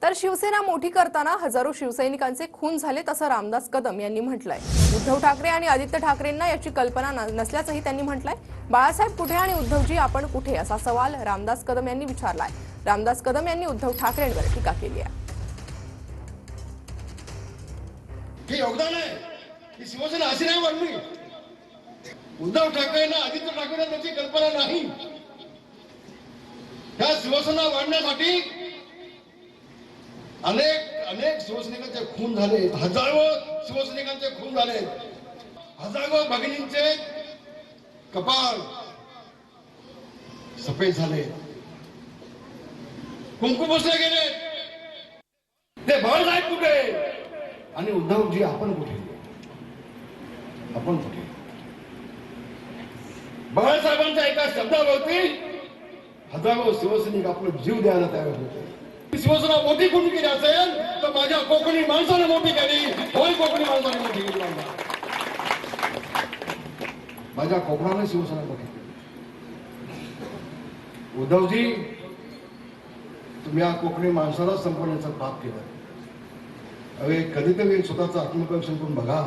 तर शिवसेना मोठी करताना हजारो शिवसैनिकांचे खून झाले असं रामदास कदम यांनी म्हटलंय। उद्धव ठाकरे आणि आदित्य ठाकरेंना याची कल्पना नसल्याचंही त्यांनी म्हटलंय। बाळासाहेब कुठे आणि उद्धवजी आपण कुठे असा सवाल रामदास कदम यांनी विचारलाय। रामदास कदम यांनी उद्धव ठाकरेंवर टीका केली आहे। हे योगदान आहे की शिवसेना अशी नाही वाढली। उद्धव ठाकरेंना आदित्य ठाकरेंना त्याची कल्पना नाही। त्या शिवसेना वाढण्यासाठी अनेक शिवसैनिकांचे खून झाले, हजारो शिवसैनिकांचे खून झाले, हजारो भगिनींचे कपाळ सफेद झाले, कुंकू पुसले गेले। ते बाळासाहेब कुठे आणि उद्धवजी आपण कुठे? आपण कुठे? बाळासाहेबांच्या एका शब्दावरती हजारो शिवसैनिक आपला जीव द्यायला तयार होते। शिवसेना मोठी कोणी केली असेल तर माझ्या कोकणी माणसाने मोठी केली। होय, कोकणी माणसाने मोठी केली। माझ्या कोकणाने शिवसेना मोठी केली। उद्धवजी, तुम्ही या कोकणी माणसाला संपवण्याचा पाप केला। अरे कधीतरी स्वतःचं आत्मपरीक्षण करून बघा।